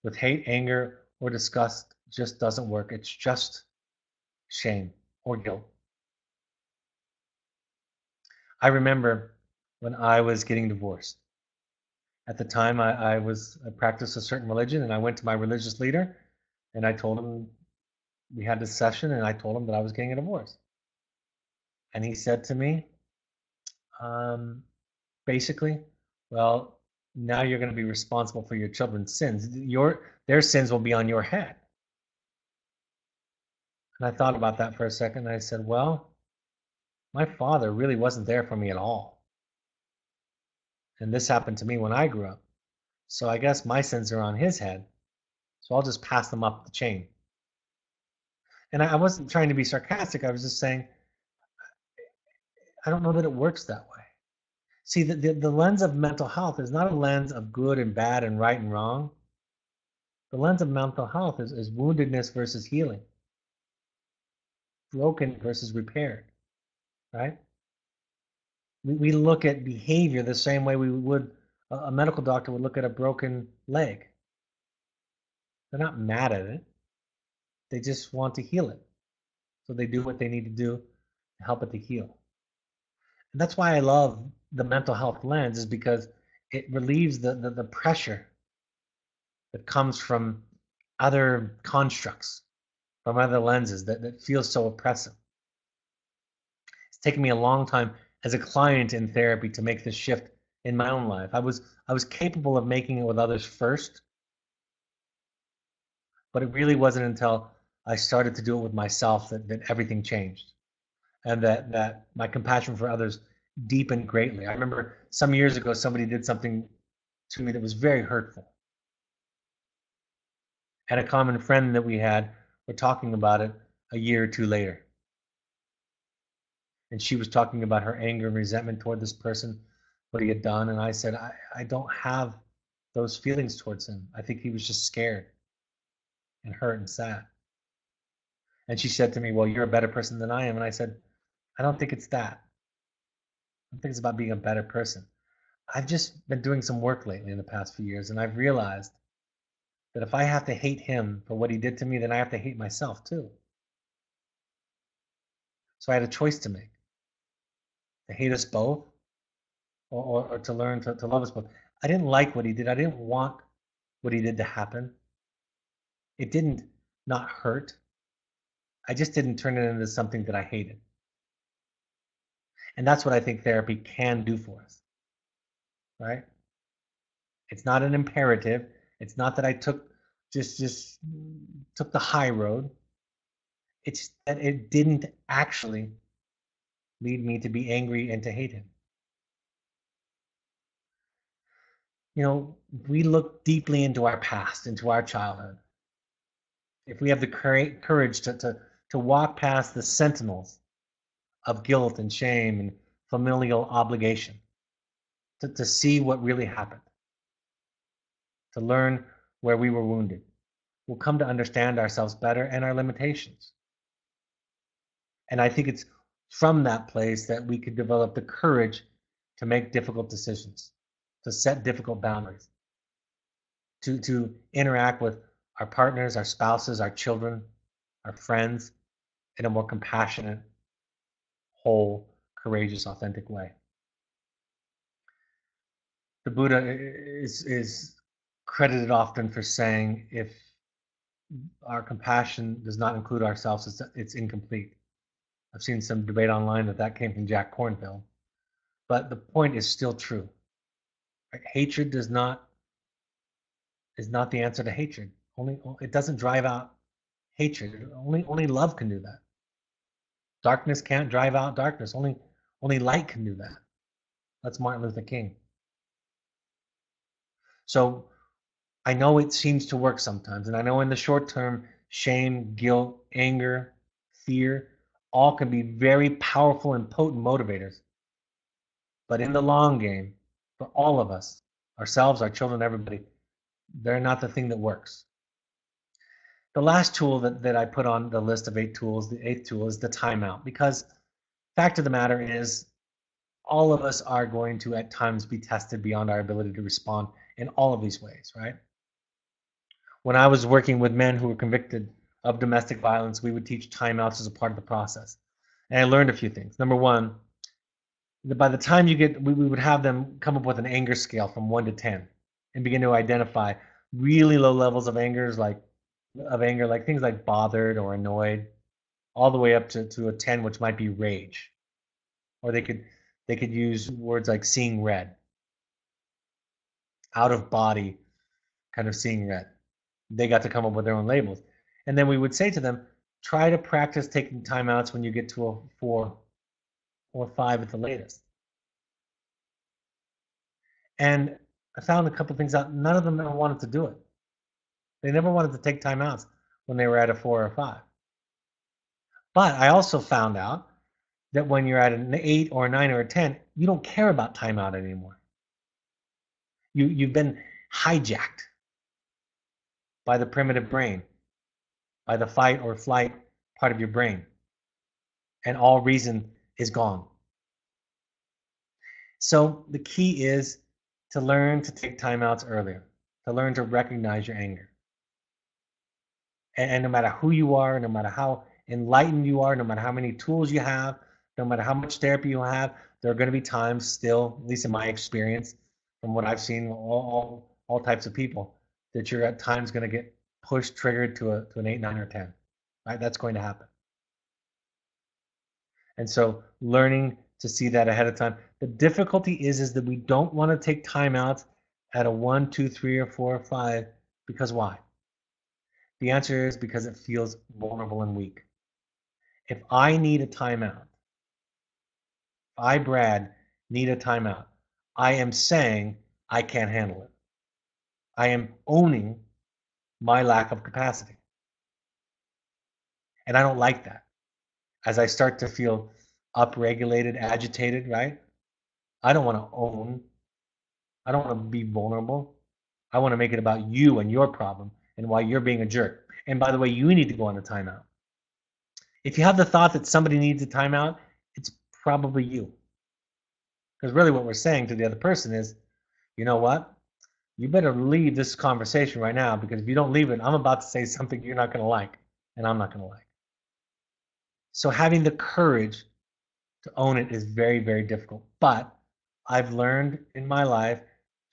with hate, anger, or disgust just doesn't work. It's just shame or guilt. I remember when I was getting divorced. At the time, I practiced a certain religion, and I went to my religious leader, and I told him, we had this session, and I told him that I was getting a divorce. And he said to me, basically, well, now you're going to be responsible for your children's sins. Their sins will be on your head. And I thought about that for a second, and I said, well, my father really wasn't there for me at all. And this happened to me when I grew up. So I guess my sins are on his head. So I'll just pass them up the chain. And I wasn't trying to be sarcastic. I was just saying, I don't know that it works that way. See, the lens of mental health is not a lens of good and bad and right and wrong. The lens of mental health is woundedness versus healing, broken versus repaired, right? We look at behavior the same way we would, a medical doctor would look at a broken leg. They're not mad at it. They just want to heal it. So they do what they need to do to help it to heal. And that's why I love the mental health lens, is because it relieves the pressure that comes from other constructs, from other lenses that feel so oppressive. It's taken me a long time as a client in therapy to make this shift in my own life. I was capable of making it with others first, but it really wasn't until I started to do it with myself that everything changed, and that my compassion for others deepened greatly. I remember some years ago somebody did something to me that was very hurtful. And a common friend that we had were talking about it a year or two later. And she was talking about her anger and resentment toward this person, what he had done. And I said, I don't have those feelings towards him. I think he was just scared and hurt and sad. And she said to me, well, you're a better person than I am. And I said, I don't think it's that. I think it's about being a better person. I've just been doing some work lately in the past few years, and I've realized that if I have to hate him for what he did to me, then I have to hate myself too. So I had a choice to make, to hate us both, or to learn to love us both. I didn't like what he did. I didn't want what he did to happen. It didn't not hurt. I just didn't turn it into something that I hated. And that's what I think therapy can do for us, right? It's not an imperative. It's not that I just took the high road. It's that it didn't actually lead me to be angry and to hate him. You know, we look deeply into our past, into our childhood. If we have the courage to walk past the sentinels of guilt and shame and familial obligation, to see what really happened, to learn where we were wounded, we'll come to understand ourselves better and our limitations. And I think it's from that place that we could develop the courage to make difficult decisions, to set difficult boundaries, to interact with our partners, our spouses, our children, our friends in a more compassionate, whole, courageous, authentic way. The Buddha is credited often for saying, if our compassion does not include ourselves, it's incomplete. I've seen some debate online that came from Jack Kornfield, but the point is still true. Right? Hatred is not the answer to hatred. It doesn't drive out hatred. Only love can do that. Darkness can't drive out darkness. Only light can do that. That's Martin Luther King. So I know it seems to work sometimes, and I know in the short term, shame, guilt, anger, fear, all can be very powerful and potent motivators. But in the long game, for all of us, ourselves, our children, everybody, they're not the thing that works. The last tool that I put on the list of 8 tools, the 8th tool, is the timeout. Because fact of the matter is, all of us are going to at times be tested beyond our ability to respond in all of these ways, right? When I was working with men who were convicted of domestic violence, we would teach timeouts as a part of the process. And I learned a few things. Number one, by the time we would have them come up with an anger scale from 1 to 10 and begin to identify really low levels of anger, like things like bothered or annoyed, all the way up to a 10, which might be rage. Or they could use words like seeing red, out of body, kind of seeing red. They got to come up with their own labels. And then we would say to them, try to practice taking timeouts when you get to a 4 or 5 at the latest. And I found a couple things out. None of them ever wanted to do it. They never wanted to take timeouts when they were at a 4 or 5. But I also found out that when you're at an 8 or a 9 or a 10, you don't care about timeout anymore. You've been hijacked by the primitive brain, by the fight or flight part of your brain, and all reason is gone. So the key is to learn to take timeouts earlier, to learn to recognize your anger. And no matter who you are, no matter how enlightened you are, no matter how many tools you have, no matter how much therapy you have, there are going to be times still, at least in my experience, from what I've seen, all types of people, that you're at times going to get pushed, triggered to an 8, 9, or 10. Right? That's going to happen. And so learning to see that ahead of time. The difficulty is that we don't want to take timeouts at a 1, 2, 3, or 4, or 5. Because why? The answer is because it feels vulnerable and weak. If I need a timeout, if I, Brad, need a timeout, I am saying I can't handle it. I am owning my lack of capacity. And I don't like that. As I start to feel upregulated, agitated, right? I don't want to own. I don't want to be vulnerable. I want to make it about you and your problem and why you're being a jerk. And by the way, you need to go on a timeout. If you have the thought that somebody needs a timeout, it's probably you. Because really what we're saying to the other person is, you know what? You better leave this conversation right now, because if you don't leave it, I'm about to say something you're not going to like, and I'm not going to like. So having the courage to own it is very, very difficult. But I've learned in my life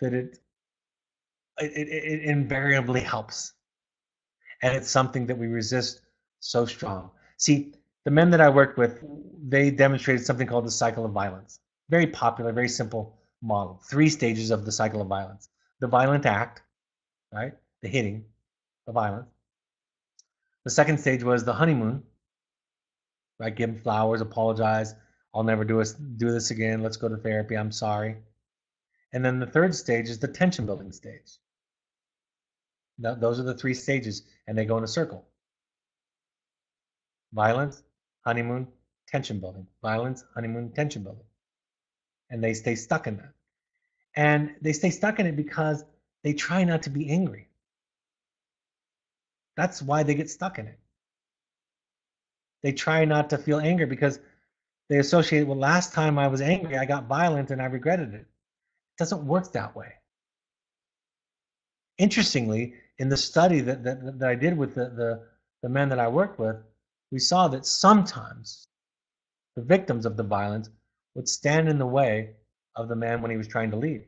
that it invariably helps. And it's something that we resist so strong. See, the men that I worked with, they demonstrated something called the cycle of violence. Very popular, very simple model. 3 stages of the cycle of violence. The violent act, right? The hitting, the violence. The second stage was the honeymoon, right? Give them flowers, apologize. I'll never do this again. Let's go to therapy. I'm sorry. And then the third stage is the tension building stage. Now, those are the 3 stages, and they go in a circle. Violence, honeymoon, tension building. Violence, honeymoon, tension building. And they stay stuck in that. And they stay stuck in it because they try not to be angry. That's why they get stuck in it. They try not to feel anger because they associate, well, last time I was angry, I got violent and I regretted it. It doesn't work that way. Interestingly, in the study that I did with the men that I worked with, we saw that sometimes the victims of the violence would stand in the way of the man when he was trying to leave,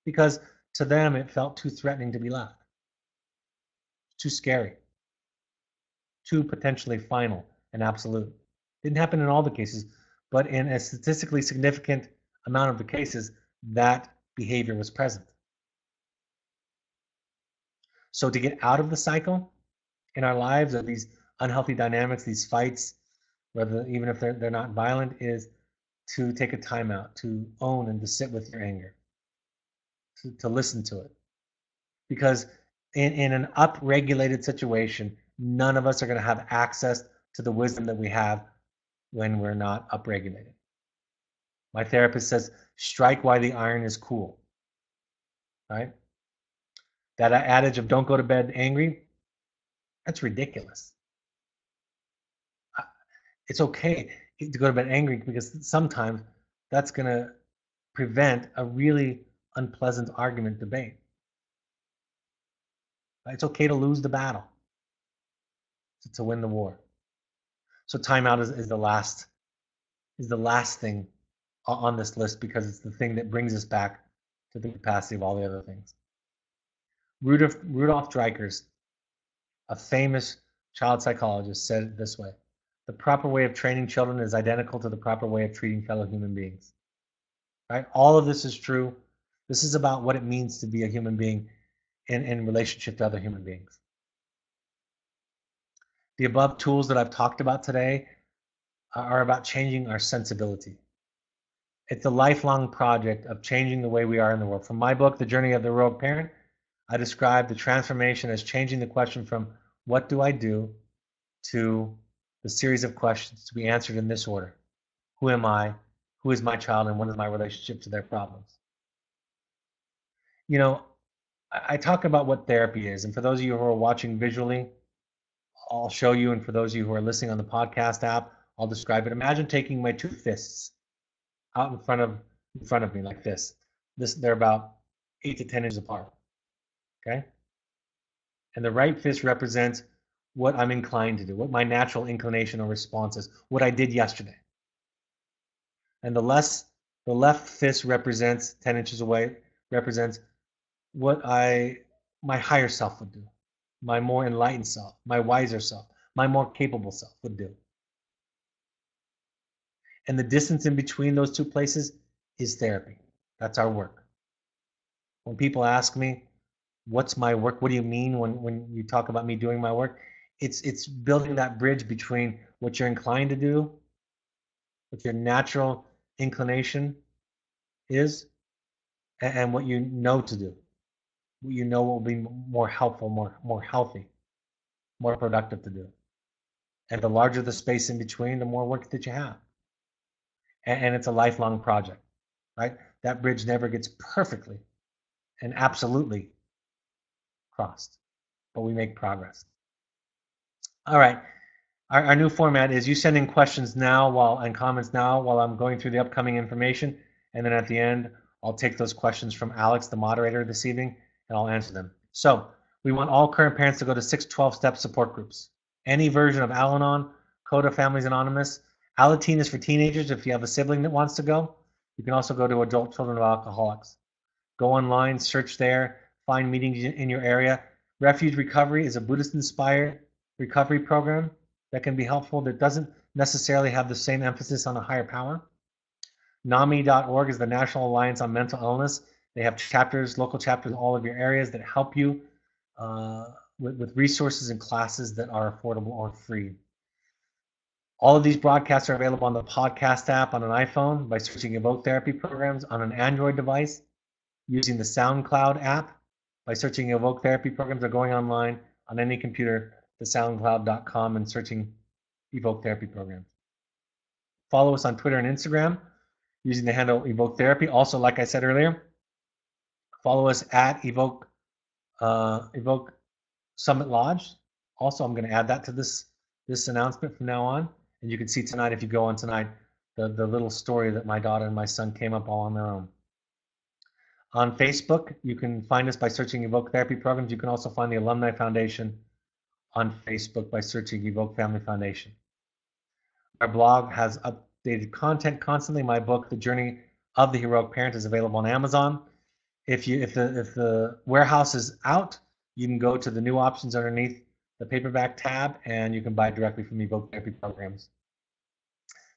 because to them it felt too threatening to be left, too scary, too potentially final and absolute. Didn't happen in all the cases, but in a statistically significant amount of the cases, that behavior was present. So to get out of the cycle in our lives of these unhealthy dynamics, these fights, whether even if they're not violent, is to take a timeout, to own and to sit with your anger, to listen to it. Because in an upregulated situation, none of us are going to have access to the wisdom that we have when we're not upregulated. My therapist says, strike while the iron is cool. Right? That adage of don't go to bed angry, that's ridiculous. It's okay to go to bed angry, because sometimes that's going to prevent a really unpleasant argument debate. It's okay to lose the battle to win the war. So timeout is the last thing on this list, because it's the thing that brings us back to the capacity of all the other things. Rudolf Dreikurs, a famous child psychologist, said it this way: the proper way of training children is identical to the proper way of treating fellow human beings. Right? All of this is true. This is about what it means to be a human being in relationship to other human beings. The above tools that I've talked about today are about changing our sensibility. It's a lifelong project of changing the way we are in the world. From my book, The Journey of the Heroic Parent, I describe the transformation as changing the question from what do I do to the series of questions to be answered in this order. Who am I? Who is my child? And what is my relationship to their problems? You know, I talk about what therapy is. And for those of you who are watching visually, I'll show you. And for those of you who are listening on the podcast app, I'll describe it. Imagine taking my two fists out in front of me like this. They're about 8 to 10 inches apart. Okay? And the right fist represents what I'm inclined to do, what my natural inclination or response is, what I did yesterday. And the left fist represents 10 inches away, represents what my higher self would do, my more enlightened self, my wiser self, my more capable self would do. And the distance in between those two places is therapy. That's our work. When people ask me, what's my work? What do you mean when you talk about me doing my work? It's building that bridge between what you're inclined to do, what your natural inclination is, and what you know to do. What you know will be more helpful, more healthy, more productive to do. And the larger the space in between, the more work that you have. And it's a lifelong project, right? That bridge never gets perfectly and absolutely crossed, but we make progress. All right. Our new format is you send in questions now and comments now while I'm going through the upcoming information. And then at the end, I'll take those questions from Alex, the moderator this evening, and I'll answer them. So we want all current parents to go to 6 12-step support groups. Any version of Al-Anon, Coda Families Anonymous. Alateen is for teenagers if you have a sibling that wants to go. You can also go to Adult Children of Alcoholics. Go online, search there, find meetings in your area. Refuge Recovery is a Buddhist-inspired recovery program that can be helpful that doesn't necessarily have the same emphasis on a higher power. NAMI.org is the National Alliance on Mental Illness. They have chapters, local chapters in all of your areas that help you with resources and classes that are affordable or free. All of these broadcasts are available on the podcast app on an iPhone by searching Evoke Therapy Programs, on an Android device using the SoundCloud app by searching Evoke Therapy Programs, or going online on any computer to soundcloud.com and searching Evoke Therapy Programs. Follow us on Twitter and Instagram using the handle Evoke Therapy. Also, like I said earlier, follow us at Evoke Summit Lodge. Also, I'm going to add that to this announcement from now on. And you can see tonight, if you go on tonight, the little story that my daughter and my son came up all on their own. On Facebook, you can find us by searching Evoke Therapy Programs. You can also find the Alumni Foundation on Facebook by searching Evoke Family Foundation. Our blog has updated content constantly. My book, The Journey of the Heroic Parent, is available on Amazon. If the warehouse is out, you can go to the new options underneath the paperback tab, and you can buy it directly from Evoke Therapy Programs.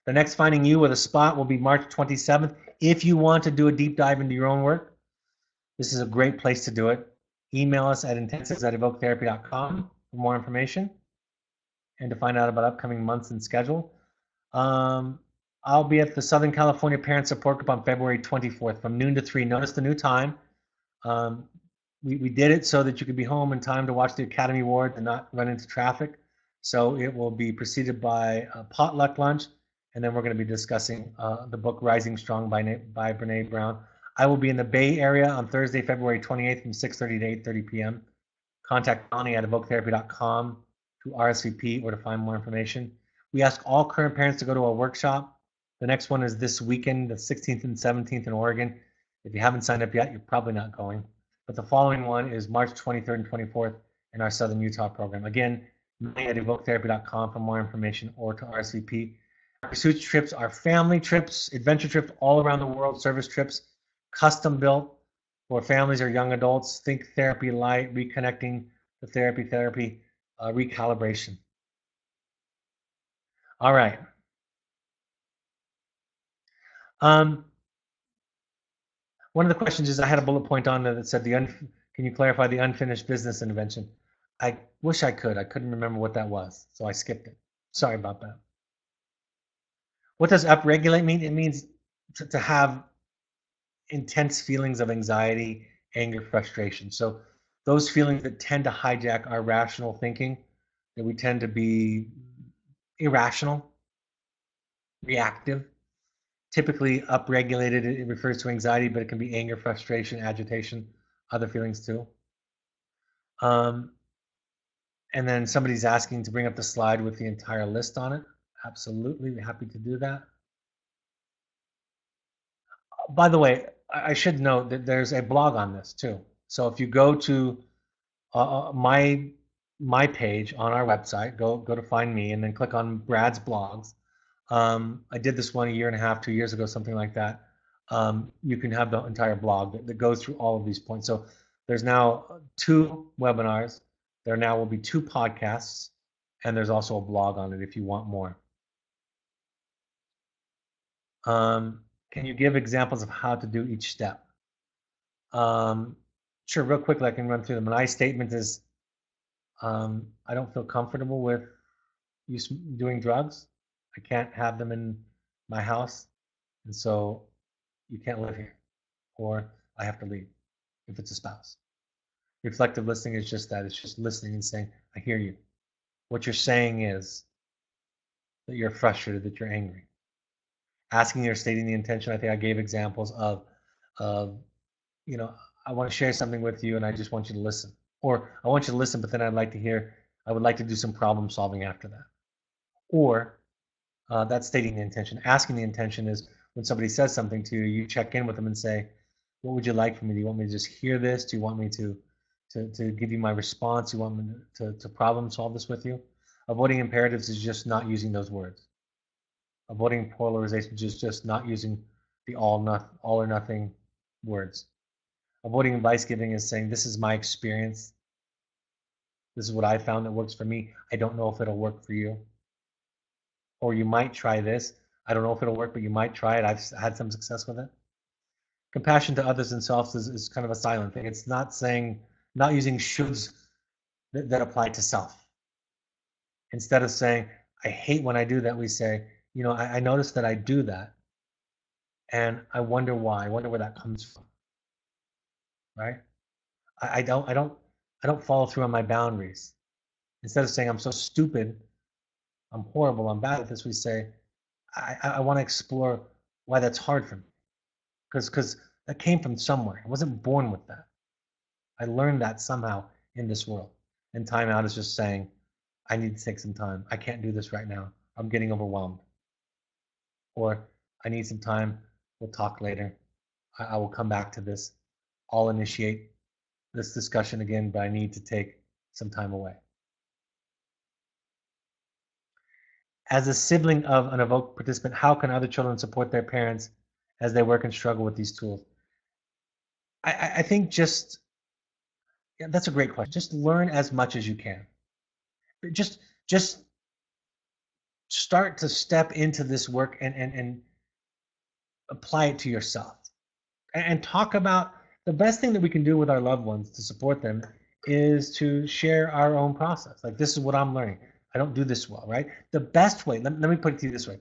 The next Finding You with a Spot will be March 27th. If you want to do a deep dive into your own work, this is a great place to do it. Email us at intensives@evoketherapy.com for more information and to find out about upcoming months and schedule. I'll be at the Southern California Parent Support Group on February 24th from noon to 3. Notice the new time. We did it so that you could be home in time to watch the Academy Awards and not run into traffic. So it will be preceded by a potluck lunch, and then we're going to be discussing the book Rising Strong by Brene Brown. I will be in the Bay Area on Thursday, February 28th from 6:30 to 8:30 p.m. Contact Bonnie at evoketherapy.com to RSVP or to find more information. We ask all current parents to go to a workshop. The next one is this weekend, the 16th and 17th in Oregon. If you haven't signed up yet, you're probably not going. But the following one is March 23rd and 24th in our Southern Utah program. Again, at evoketherapy.com for more information or to RSVP. Our pursuit trips are family trips, adventure trips all around the world, service trips, custom built for families or young adults. Think therapy light, reconnecting the therapy, recalibration. All right. One of the questions is, I had a bullet point on there that said, can you clarify the unfinished business intervention? I wish I could. I couldn't remember what that was, so I skipped it. Sorry about that. What does upregulate mean? It means to have intense feelings of anxiety, anger, frustration. So those feelings that tend to hijack our rational thinking, that we tend to be irrational, reactive. Typically upregulated, it refers to anxiety, but it can be anger, frustration, agitation, other feelings too. And then somebody's asking to bring up the slide with the entire list on it. Absolutely, happy to do that. By the way, I should note that there's a blog on this too. So if you go to my page on our website, go to find me, and then click on Brad's blogs. I did this one a year and a half, 2 years ago, something like that. You can have the entire blog that goes through all of these points. So there's now 2 webinars. There now will be 2 podcasts, and there's also a blog on it if you want more. Can you give examples of how to do each step? Sure, real quickly, I can run through them. My statement is, I don't feel comfortable with doing drugs. I can't have them in my house, and so you can't live here, or I have to leave if it's a spouse. Reflective listening is just that. It's just listening and saying, I hear you. What you're saying is that you're frustrated, that you're angry. Asking or stating the intention, I think I gave examples of, I want to share something with you and I just want you to listen. Or I want you to listen, but then I would like to do some problem solving after that. Or that's stating the intention. Asking the intention is when somebody says something to you, you check in with them and say, what would you like from me? Do you want me to just hear this? Do you want me to give you my response? Do you want me to problem solve this with you? Avoiding imperatives is just not using those words. Avoiding polarizations is just not using the all or nothing words. Avoiding advice giving is saying, this is my experience. This is what I found that works for me. I don't know if it'll work for you. Or you might try this. I don't know if it'll work, but you might try it. I've had some success with it. Compassion to others and self is kind of a silent thing. It's not using shoulds that apply to self. Instead of saying, I hate when I do that, we say, I notice that I do that, and I wonder why. I wonder where that comes from. Right? I don't follow through on my boundaries. Instead of saying I'm so stupid, I'm horrible, I'm bad at this, we say, I want to explore why that's hard for me. Because that came from somewhere. I wasn't born with that. I learned that somehow in this world. And time out is just saying, I need to take some time. I can't do this right now. I'm getting overwhelmed. Or I need some time. We'll talk later. I will come back to this. I'll initiate this discussion again, but I need to take some time away. As a sibling of an evoked participant, how can other children support their parents as they work and struggle with these tools? I think that's a great question. Just learn as much as you can. Just start to step into this work and apply it to yourself. And talk about the best thing that we can do with our loved ones to support them is to share our own process. Like, this is what I'm learning. I don't do this well, right? The best way, let me put it to you this way.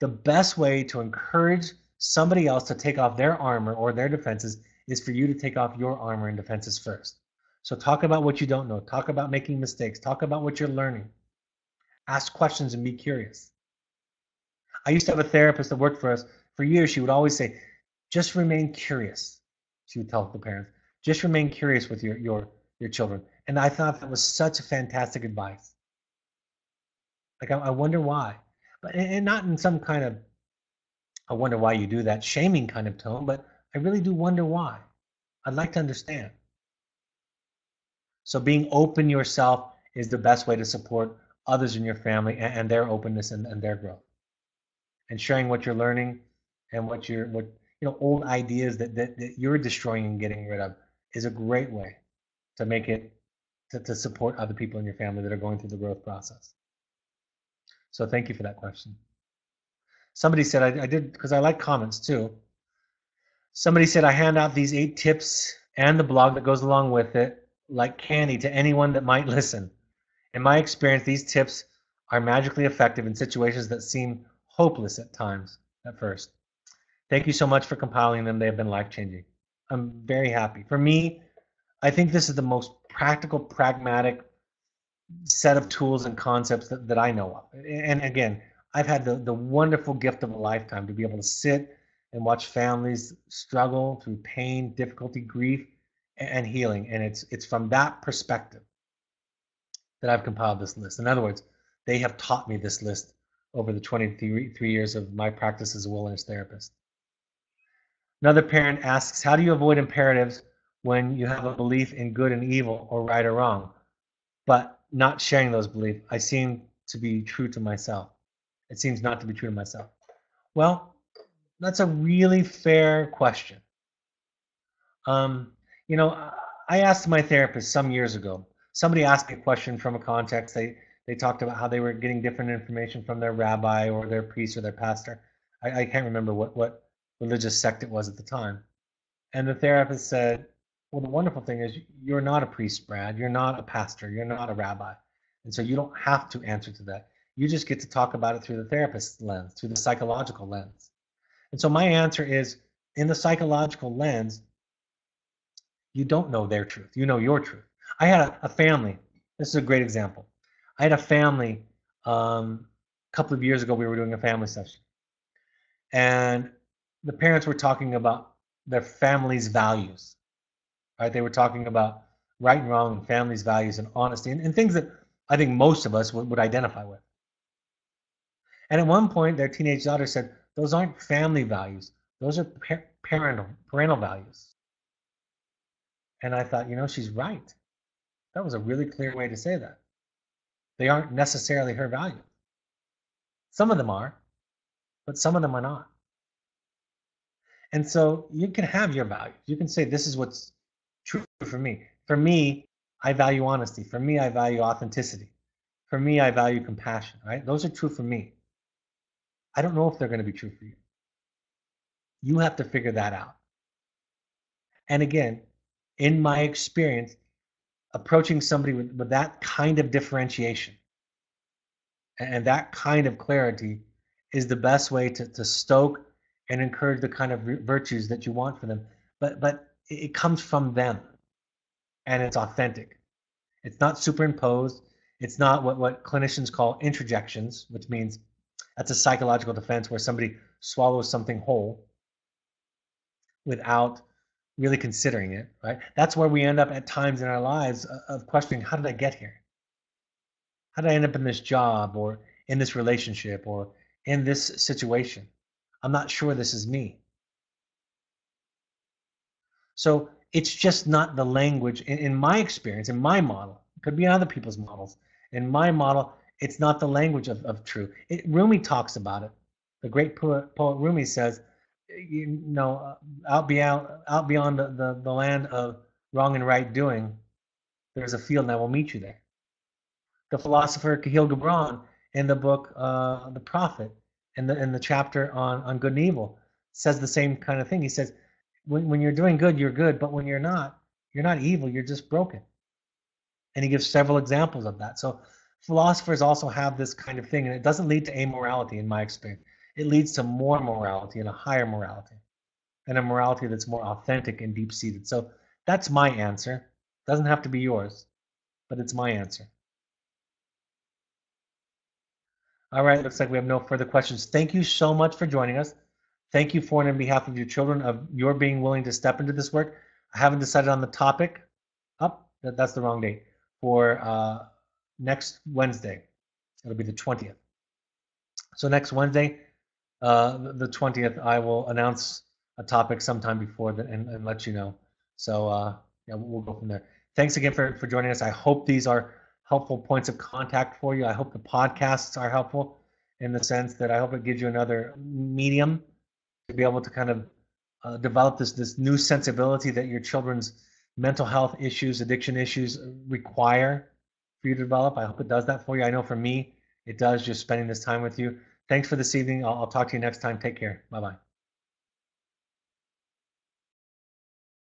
The best way to encourage somebody else to take off their armor or their defenses is for you to take off your armor and defenses first. So talk about what you don't know. Talk about making mistakes. Talk about what you're learning. Ask questions and be curious. I used to have a therapist that worked for us for years. She would always say, just remain curious. She would tell the parents, just remain curious with your children. And I thought that was such a fantastic advice. Like, I wonder why. But and not in some kind of, I wonder why you do that, shaming kind of tone, but I really do wonder why. I'd like to understand. So being open yourself is the best way to support others in your family and their openness and their growth. And sharing what you're learning and what old ideas that you're destroying and getting rid of is a great way to make it to support other people in your family that are going through the growth process. So thank you for that question. Somebody said, I did, because I like comments too. Somebody said, I hand out these 8 tips and the blog that goes along with it like candy to anyone that might listen. In my experience, these tips are magically effective in situations that seem hopeless at times at first. Thank you so much for compiling them. They have been life-changing. I'm very happy. For me, I think this is the most practical, pragmatic set of tools and concepts that I know of. And again, I've had the wonderful gift of a lifetime to be able to sit and watch families struggle through pain, difficulty, grief, and healing. And it's from that perspective that I've compiled this list. In other words, they have taught me this list over the 23 years of my practice as a wilderness therapist. Another parent asks, how do you avoid imperatives when you have a belief in good and evil or right or wrong, but not sharing those beliefs? I seem to be true to myself. It seems not to be true to myself. Well, that's a really fair question. You know, I asked my therapist some years ago. Somebody asked me a question from a context. They talked about how they were getting different information from their rabbi or their priest or their pastor. I can't remember what religious sect it was at the time. And the therapist said, well, the wonderful thing is you're not a priest, Brad. You're not a pastor. You're not a rabbi. And so you don't have to answer to that. You just get to talk about it through the therapist's lens, through the psychological lens. And so my answer is, in the psychological lens, you don't know their truth. You know your truth. I had a family. This is a great example. I had a family a couple of years ago. We were doing a family session. And the parents were talking about their family's values. Right? They were talking about right and wrong and family's values and honesty and things that I think most of us would identify with. And at one point, their teenage daughter said, those aren't family values. Those are parental values. And I thought, you know, she's right. That was a really clear way to say that. They aren't necessarily her values. Some of them are, but some of them are not. And so you can have your values. You can say, this is what's true for me. For me, I value honesty. For me, I value authenticity. For me, I value compassion, right? Those are true for me. I don't know if they're going to be true for you. You have to figure that out. And again, in my experience, approaching somebody with that kind of differentiation and that kind of clarity is the best way to stoke and encourage the kind of virtues that you want for them. But it comes from them, and it's authentic. It's not superimposed. It's not what clinicians call introjections, which means that's a psychological defense where somebody swallows something whole without really considering it, right? That's where we end up at times in our lives of questioning, how did I get here? How did I end up in this job or in this relationship or in this situation? I'm not sure this is me. So it's just not the language, in my experience, in my model. It could be in other people's models. In my model, it's not the language of truth. Rumi talks about it. The great poet Rumi says, you know, out beyond the land of wrong and right doing, there's a field and I will meet you there. The philosopher Kahlil Gibran in the book The Prophet, in the chapter on good and evil, says the same kind of thing. He says, when you're doing good, you're good, but when you're not evil, you're just broken. And he gives several examples of that. So philosophers also have this kind of thing, and it doesn't lead to amorality in my experience. It leads to more morality and a higher morality, and a morality that's more authentic and deep-seated. So that's my answer. It doesn't have to be yours, but it's my answer. All right, looks like we have no further questions. Thank you so much for joining us. Thank you for and on behalf of your children of your being willing to step into this work. I haven't decided on the topic. That's the wrong date. For next Wednesday. It'll be the 20th. So next Wednesday, the 20th, I will announce a topic sometime before that and let you know. So yeah, we'll go from there. Thanks again for joining us. I hope these are helpful points of contact for you. I hope the podcasts are helpful in the sense that I hope it gives you another medium to be able to kind of develop this new sensibility that your children's mental health issues, addiction issues require for you to develop. I hope it does that for you. I know for me, it does, just spending this time with you. Thanks for this evening. I'll talk to you next time. Take care. Bye-bye.